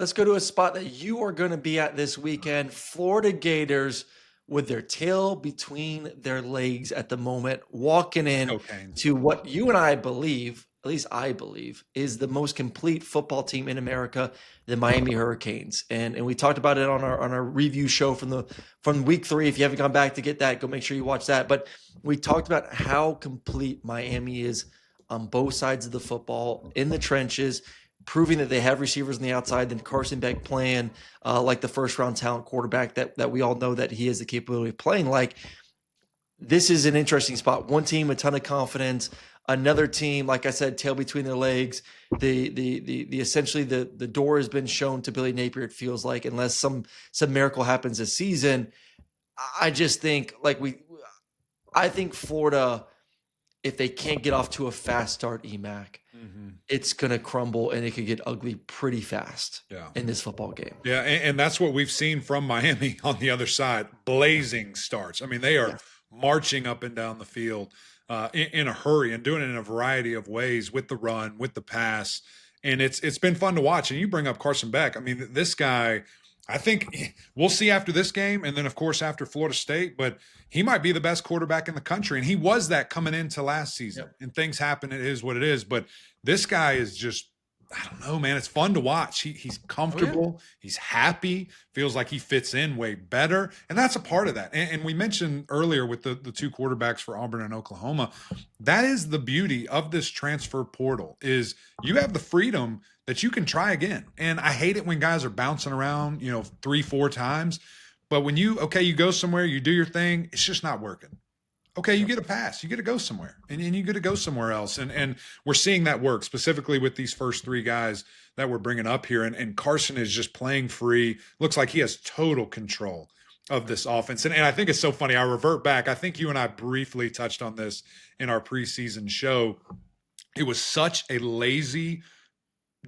Let's go to a spot that you are going to be at this weekend. Florida Gators with their tail between their legs at the moment, walking in Go Canes. to what you and I believe, at least I believe, is the most complete football team in America, the Miami Hurricanes. And we talked about it on our review show from week 3. If you haven't gone back to get that, go make sure you watch that. But we talked about how complete Miami is on both sides of the football, in the trenches, proving that they have receivers on the outside, then Carson Beck playing like the first-round talent quarterback that we all know that he has the capability of playing like. This is an interesting spot. One team, a ton of confidence. Another team, like I said, tail between their legs. The essentially the door has been shown to Billy Napier, it feels like, unless some miracle happens this season. I just think I think Florida, if they can't get off to a fast start, EMAC, it's going to crumble and it could get ugly pretty fast in this football game. Yeah, and that's what we've seen from Miami on the other side. Blazing starts. I mean, they are marching up and down the field in a hurry and doing it in a variety of ways with the run, with the pass. And it's been fun to watch. And you bring up Carson Beck. I mean, this guy, I think we'll see after this game and then, of course, after Florida State, but he might be the best quarterback in the country. And he was that coming into last season. And things happen. It is what it is. But this guy is just, I don't know, man. It's fun to watch. He's comfortable. He's happy. Feels like he fits in way better. And that's a part of that. And we mentioned earlier with the two quarterbacks for Auburn and Oklahoma, that is the beauty of this transfer portal is you have the freedom that you can try again. And I hate it when guys are bouncing around, 3-4 times. But when you go somewhere, you do your thing, it's just not working. Okay, you get a pass. You get to go somewhere, and you get to go somewhere else. And we're seeing that work, specifically with these first 3 guys that we're bringing up here. And Carson is just playing free. Looks like he has total control of this offense. And I think it's so funny. I revert back. I think you and I briefly touched on this in our preseason show. It was such a lazy,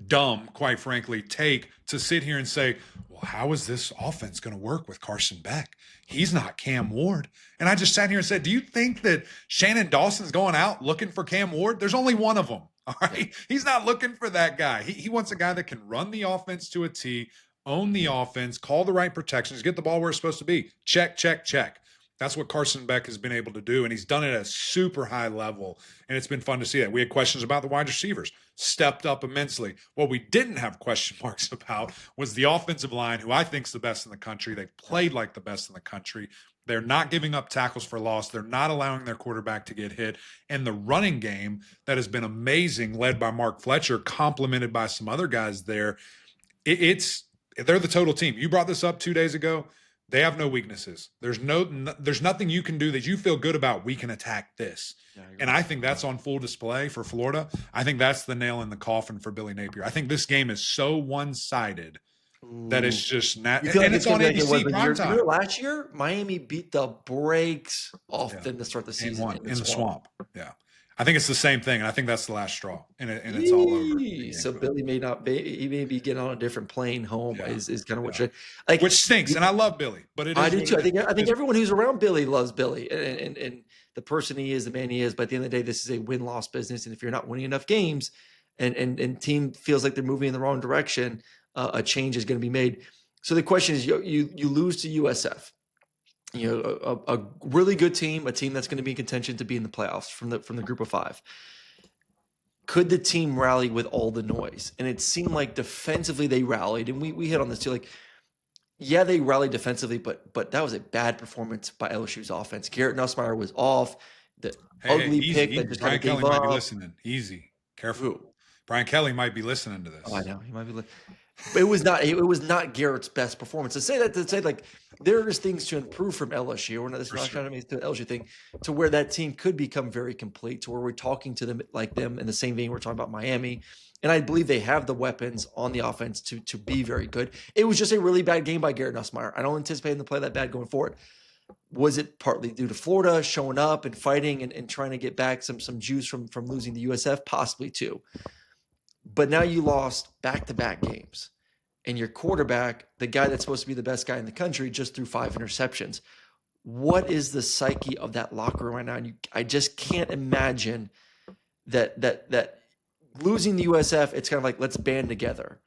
dumb, quite frankly, take to sit here and say, well, how is this offense going to work with Carson Beck? He's not Cam Ward. And I just sat here and said, do you think that Shannon Dawson's going out looking for Cam Ward? There's only one of them. All right. He's not looking for that guy. He wants a guy that can run the offense to a T, own the offense, call the right protections, get the ball where it's supposed to be. Check, check, check. That's what Carson Beck has been able to do, and he's done it at a super high level, and it's been fun to see that. We had questions about the wide receivers, stepped up immensely. What we didn't have question marks about was the offensive line, who I think is the best in the country. They played like the best in the country. They're not giving up tackles for loss. They're not allowing their quarterback to get hit. And the running game that has been amazing, led by Mark Fletcher, complemented by some other guys there, they're the total team. You brought this up 2 days ago. They have no weaknesses. There's nothing you can do that you feel good about. We can attack this. And I think that's on full display for Florida. I think that's the nail in the coffin for Billy Napier. I think this game is so one-sided that it's just not. And it's on ABC primetime. Last year, Miami beat the brakes off them to start the season. In the swamp. Yeah. I think it's the same thing, and I think that's the last straw, and it's all over. So Billy may be getting on a different plane home. Is kind of what you're like, which stinks. And I love Billy, but I do too. I think everyone who's around Billy loves Billy, and the person he is, the man he is. But at the end of the day, this is a win-loss business, and if you're not winning enough games, and team feels like they're moving in the wrong direction, a change is going to be made. So the question is, you lose to USF. A really good team, a team that's going to be in contention to be in the playoffs from the group of 5. Could the team rally with all the noise? And it seemed like defensively they rallied, and we hit on this too. Like, yeah, they rallied defensively, but that was a bad performance by LSU's offense. Garrett Nussmeier was off. The ugly pick that just kind of gave up. Brian Kelly might be listening. Easy, careful. Brian Kelly might be listening to this. Oh, I know he might be. But it was not Garrett's best performance. To say like there is things to improve from LSU, or not trying to make the LSU thing, to where that team could become very complete, to where we're talking to them like them in the same vein we're talking about Miami. And I believe they have the weapons on the offense to be very good. It was just a really bad game by Garrett Nussmeier. I don't anticipate him to play that bad going forward. Was it partly due to Florida showing up and fighting and trying to get back some juice from losing the USF? Possibly too. But now you lost back-to-back games. And your quarterback, the guy that's supposed to be the best guy in the country, just threw 5 interceptions. What is the psyche of that locker room right now? And I just can't imagine that losing the USF, it's kind of like, let's band together.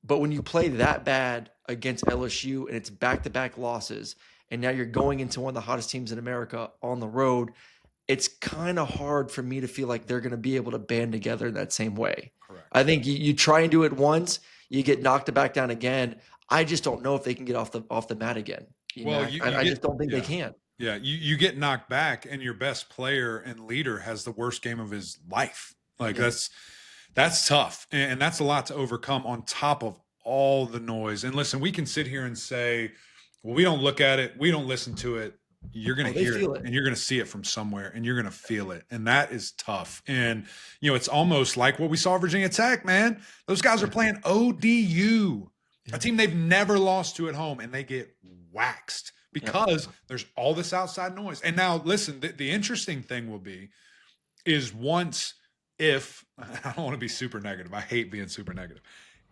But when you play that bad against LSU and it's back-to-back losses, and now you're going into one of the hottest teams in America on the road, it's kind of hard for me to feel like they're going to be able to band together in that same way. Correct. I think you try and do it once, you get knocked back down again. I just don't know if they can get off the mat again. I just don't think they can. Yeah, you get knocked back, and your best player and leader has the worst game of his life. Like that's tough, and that's a lot to overcome on top of all the noise. And listen, we can sit here and say, well, we don't look at it, we don't listen to it. You're going to hear it, and you're going to see it from somewhere, and you're going to feel it. And that is tough. And, it's almost like what we saw at Virginia Tech, man. Those guys are playing ODU, a team they've never lost to at home, and they get waxed because there's all this outside noise. And now, listen, the interesting thing will be is if I don't want to be super negative. I hate being super negative.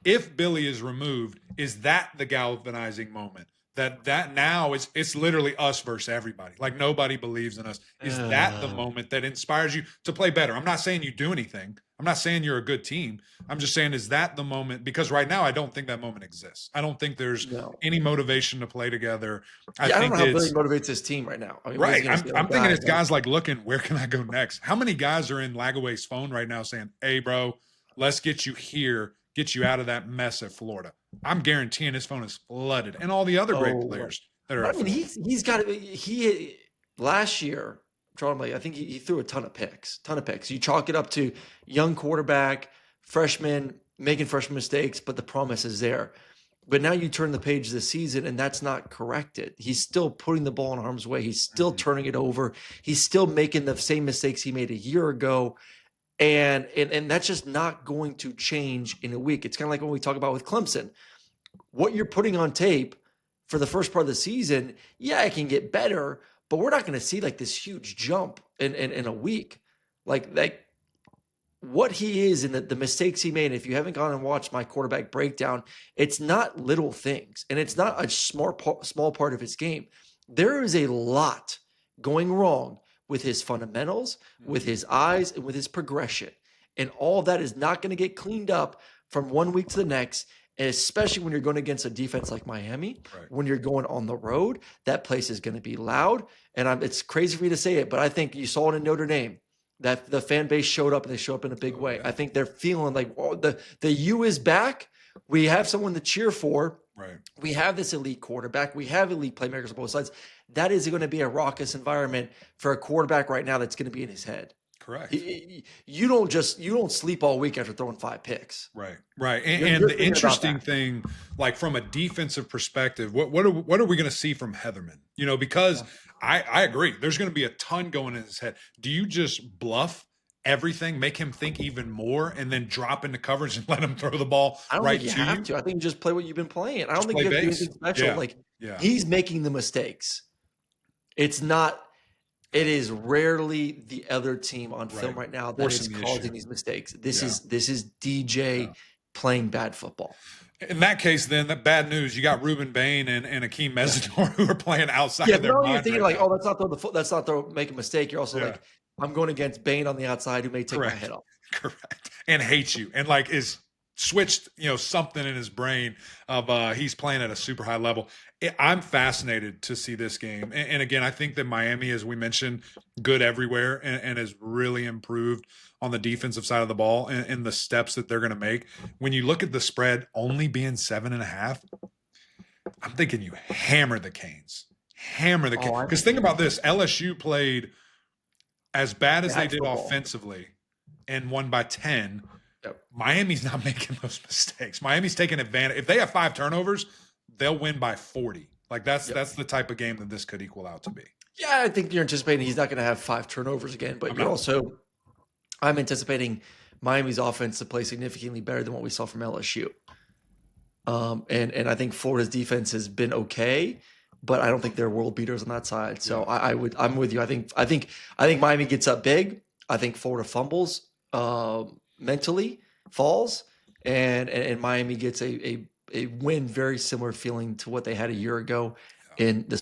If Billy is removed, is that the galvanizing moment? That now it's literally us versus everybody. Like nobody believes in us. Is that the moment that inspires you to play better? I'm not saying you do anything. I'm not saying you're a good team. I'm just saying, is that the moment? Because right now, I don't think that moment exists. I don't think there's any motivation to play together. I don't know how Billy motivates his team right now. I mean, right. I'm thinking it's guys like looking, where can I go next? How many guys are in Lagway's phone right now saying, hey, bro, let's get you here, get you out of that mess at Florida? I'm guaranteeing his phone is flooded, and all the other great players that are. I mean, he's got last year. I think he threw a ton of picks. You chalk it up to young quarterback, freshman making freshman mistakes, but the promise is there. But now you turn the page this season, and that's not corrected. He's still putting the ball in harm's way. He's still turning it over. He's still making the same mistakes he made a year ago. And that's just not going to change in a week. It's kind of like when we talk about with Clemson. What you're putting on tape for the first part of the season, it can get better, but we're not going to see like this huge jump in a week. Like what he is and the mistakes he made. If you haven't gone and watched my quarterback breakdown, it's not little things, and it's not a small part of his game. There is a lot going wrong with his fundamentals, with his eyes, and with his progression. And all of that is not going to get cleaned up from one week to the next, and especially when you're going against a defense like Miami, when you're going on the road, that place is going to be loud. And it's crazy for me to say it, but I think you saw it in Notre Dame, that the fan base showed up, and they show up in a big way. Yeah. I think they're feeling like, the U is back. We have someone to cheer for. Right. We have this elite quarterback. We have elite playmakers on both sides. That is going to be a raucous environment for a quarterback right now that's going to be in his head. Correct. You don't sleep all week after throwing 5 picks. Right. And the interesting thing, like from a defensive perspective, what are we going to see from Heatherman? Because I agree, there's going to be a ton going in his head. Do you just bluff everything, make him think even more, and then drop into coverage and let him throw the ball right to you? I don't think you have to. I think you just play what you've been playing. I don't think you have to do anything special. He's making the mistakes. It is rarely the other team on film right now that is causing these mistakes. This is DJ playing bad football. In that case, then, that bad news. You got Ruben Bain and Akeem Mesidor who are playing outside of their mind. You're thinking like, that's not make a mistake. You're also like, I'm going against Bain on the outside who may take my head off. Correct. And hates you, and like is switched, something in his brain of he's playing at a super high level. I'm fascinated to see this game. And again, I think that Miami, as we mentioned, good everywhere and has really improved on the defensive side of the ball and the steps that they're going to make. When you look at the spread only being 7.5, I'm thinking you hammer the Canes. Because think about this. LSU played as bad as they did offensively and won by 10. Yep. Miami's not making those mistakes. Miami's taking advantage. If they have 5 turnovers, they'll win by 40. Like that's the type of game that this could equal out to be. Yeah, I think you're anticipating he's not going to have 5 turnovers again, but I'm anticipating Miami's offense to play significantly better than what we saw from LSU. And I think Florida's defense has been okay, but I don't think they're world beaters on that side. So I'm with you. I think Miami gets up big. I think Florida fumbles mentally, falls, and Miami gets a win very similar feeling to what they had a year ago in the